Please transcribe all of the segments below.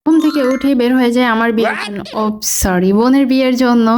ঘুম থেকে উঠেই বের হয়ে যায় আমার বিয়ের জন্য, ও সরি, বোনের বিয়ের জন্য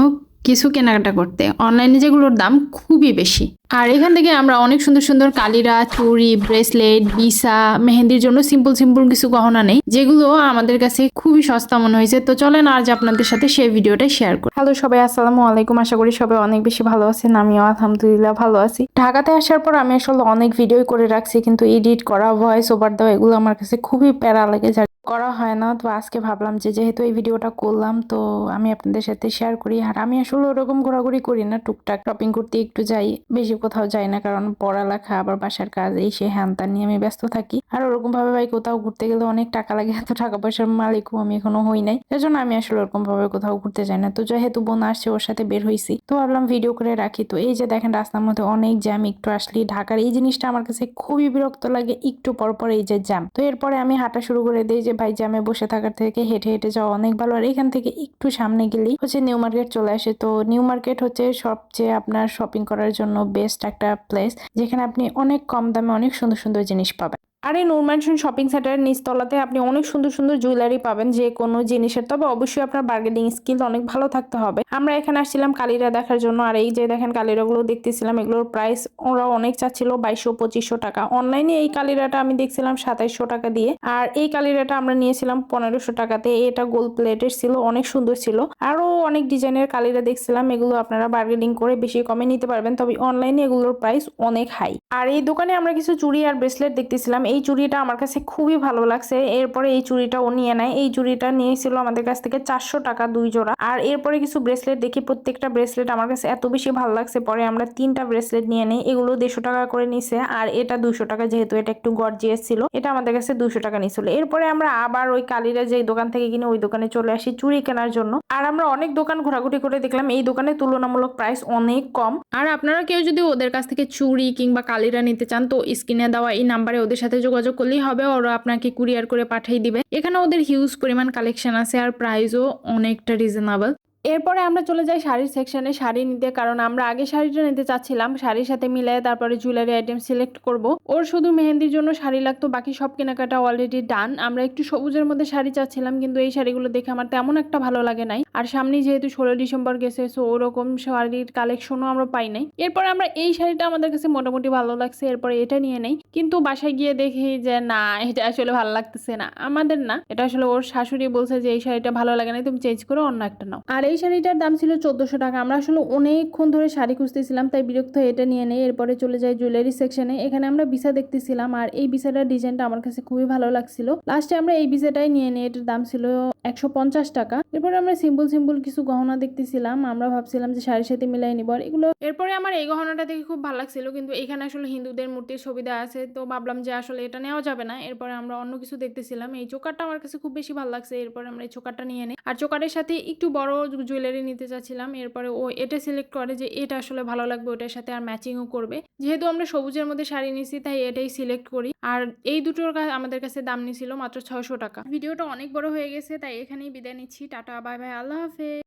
কিছু কেনাকাটা করতে। অনলাইনে যেগুলোর দাম খুবই বেশি। আর এখান থেকে আমরা অনেক সুন্দর সুন্দর কালিরা, চুড়ি, ব্রেসলেট, বিছা, মেহেন্দির জন্য সিম্পল সিম্পল কিছু গহনা নেই, যেগুলো আমাদের কাছে খুবই সস্তা মনে হয়েছে। তো চলেন আজ আপনাদের সাথে সেই ভিডিওটা শেয়ার করি। হ্যালো সবাই, আসসালামু আলাইকুম। আশা করি সবাই অনেক বেশি ভালো আছেন। আমিও আলহামদুলিল্লাহ ভালো আছি। ঢাকাতে আসার পর আমি আসলে অনেক ভিডিও করে রাখছি, কিন্তু এডিট করা, ভয়েস ওভার দেওয়া, এগুলো আমার কাছে খুবই প্যারা লাগে, যার করা হয় না। তো আজকে ভাবলাম যে যেহেতু এই ভিডিওটা করলাম, তো আমি আপনাদের সাথে শেয়ার করি। আর আমি আসলে ওরকম ঘোরাঘুরি করি না, টুকটাক শপিং করতে একটু যাই, বেশি কোথাও যাই না, কারণ পড়ালেখা আবার বাসার কাজ এই সে হ্যান ত্যান নিয়ে আমি ব্যস্ত থাকি। আর ওরকম ভাবে ভাই কোথাও ঘুরতে গেলে অনেক টাকা লাগে, এত টাকা পয়সার মালিকও আমি এখনো হই নাই, সেজন্য আমি আসলে ওরকম ভাবে কোথাও ঘুরতে যাই না। তো যেহেতু বোন আসছে, ওর সাথে বের হইছি, তো ভাবলাম ভিডিও করে রাখি। তো এই যে দেখেন রাস্তার মধ্যে অনেক জ্যাম, একটু আসলেই ঢাকার এই জিনিসটা আমার কাছে খুবই বিরক্ত লাগে, একটু পর পর এই যে জ্যাম। তো এরপরে আমি হাঁটা শুরু করে দিই, যে ভাই জ্যামে বসে থাকার থেকে হেঁটে হেঁটে যাওয়া অনেক ভালো। আর এখান থেকে একটু সামনে গেলেই হচ্ছে নিউ মার্কেট চলে আসে। তো নিউ মার্কেট হচ্ছে সবচেয়ে আপনার শপিং করার জন্য বেস্ট একটা প্লেস, যেখানে আপনি অনেক কম দামে অনেক সুন্দর সুন্দর জিনিস পাবেন। আর এই নূর ম্যানশন শপিং সেন্টারের নিচতলাতে আপনি অনেক সুন্দর সুন্দর জুয়েলারি পাবেন, যে কোনো জিনিসের। তবে অবশ্যই আপনার বার্গেনিং স্কিল অনেক ভালো থাকতে হবে। আমরা এখানে আসছিলাম কালিরা দেখার জন্য, আর এই যে দেখেন কালিরাগুলো দেখতেছিলাম, এগুলোর প্রাইস ওরা অনেক চাচ্ছিল 2200-2500 টাকা। অনলাইনে এই কালিরাটা আমি দেখছিলাম 2700 টাকা দিয়ে, আর এই কালিরাটা আমরা নিয়েছিলাম 1500 টাকাতে। এটা গোল্ড প্লেটের ছিল, অনেক সুন্দর ছিল। আরো অনেক ডিজাইনের কালিরা দেখছিলাম, এগুলো আপনারা বার্গেনিং করে বেশি কমে নিতে পারবেন, তবে অনলাইনে এগুলোর প্রাইস অনেক হাই। আর এই দোকানে আমরা কিছু চুড়ি আর ব্রেসলেট দেখতেছিলাম। এই চুড়িটা আমার কাছে খুবই ভালো লাগছে, এরপরে এই চুড়িটা ও নিয়ে নেয়। এই চুড়িটা নিয়েছিল আমাদের কাছ থেকে 400 টাকা 2 জোড়া। আর এরপরে কিছু ব্রেসলেট দেখি, প্রত্যেকটা ব্রেসলেট আমার কাছে এত বেশি ভালো লাগছে, পরে আমরা 3টা ব্রেসলেট নিয়ে নেই। এগুলো 150 টাকা করে নিছে, আর এটা 200 টাকা, যেহেতু এটা একটু গর্জিয়াস ছিল, এটা আমাদের কাছে 200 টাকা নিছিল। এরপরে আমরা আবার ওই কালিরা যে দোকান থেকে কিনে ওই দোকানে চলে আসি চুড়ি কেনার জন্য। আর আমরা অনেক দোকান ঘোরাঘুরি করে দেখলাম এই দোকানে তুলনামূলক প্রাইস অনেক কম। আর আপনারা কেউ যদি ওদের কাছ থেকে চুড়ি কিংবা কালিরা নিতে চান, তো স্ক্রিনে দেওয়া এই নাম্বারে ওদের সাথে যোগাযোগ করলেই হবে, ওরা আপনাকে কুরিয়ার করে পাঠিয়ে দিবে। এখানে ওদের হিউজ পরিমাণ কালেকশন আছে, আর প্রাইসও অনেকটা রিজনেবল। এরপরে আমরা চলে যাই শাড়ির সেকশনে শাড়ি নিতে, কারণ আমরা আগে শাড়িটা নিতে চাচ্ছিলাম, শাড়ির সাথে মিলাই তারপরে জুয়েলারি আইটেম সিলেক্ট করব। ওর শুধু মেহেন্দির জন্য শাড়ি লাগতো, বাকি সব কেনাকাটা অলরেডি ডান। আমরা একটু সবুজের মধ্যে শাড়ি চাচ্ছিলাম, কিন্তু এই শাড়িগুলো দেখে আমার তেমন একটা ভালো লাগে নাই। আর সামনে যেহেতু 16 ডিসেম্বর গেছে, সো ওরকম শাড়ির কালেকশনও আমরা পাই নাই। এরপরে আমরা এই শাড়িটা আমাদের কাছে মোটামুটি ভালো লাগছে, এরপরে এটা নিয়ে নেই। কিন্তু বাসায় গিয়ে দেখি যে না, এটা আসলে ভালো লাগতেছে না আমাদের, না এটা আসলে ওর শাশুড়ি বলছে যে এই শাড়িটা ভালো লাগে না, তুমি চেঞ্জ করে অন্য একটা নাও। আর এই শাড়িটার দাম ছিল 1400 টাকা। আমরা আসলে অনেকক্ষণ ধরে শাড়ি খুঁজতেছিলাম, তাই বিরক্ত হয়ে এটা নিয়ে নেই। এরপরে চলে যাই জুয়েলারি সেকশনে, এখানে আমরা বিছা দেখতেছিলাম, আর এই বিছাটার ডিজাইনটা আমার কাছে খুবই ভালো লাগছিল। লাস্টে আমরা এই বিছাটাই নিয়ে নেই, এটার দাম ছিল 150 টাকা। এরপরে আমরা সিম্পল সিম্পল কিছু গহনা দেখতেছিলাম, আমরা ভাবছিলাম যে শাড়ির সাথে মিলাই নিব আর এগুলো। এরপরে আমার এই গহনাটা দেখে খুব ভালো লাগছিল, কিন্তু এখানে আসলে হিন্দুদের মূর্তির ছবি দেওয়া আছে, তো ভাবলাম যে আসলে এটা নেওয়া যাবে না। এরপরে আমরা অন্য কিছু দেখতেছিলাম, এই চোকারটা আমার কাছে খুব বেশি ভালো লাগছে, এরপরে আমরা এই চোকারটা নিয়ে নেই। আর চোকারের সাথে একটু বড় জুয়েলারি নিতে চাচ্ছিলাম, এরপরে ও এটা সিলেক্ট করে যে এটা আসলে ভালো লাগবে, ওটার সাথে আর ম্যাচিংও করবে। যেহেতু আমরা সবুজের মধ্যে শাড়ি নিছি, তাই এটাই সিলেক্ট করি। আর এই দুটোর আমাদের কাছে দাম নিছিল মাত্র 600 টাকা। ভিডিওটা অনেক বড় হয়ে গেছে, তাই এখানেই বিদায় নিচ্ছি। টাটা, বাই বাই, আল্লাহ হাফেজ।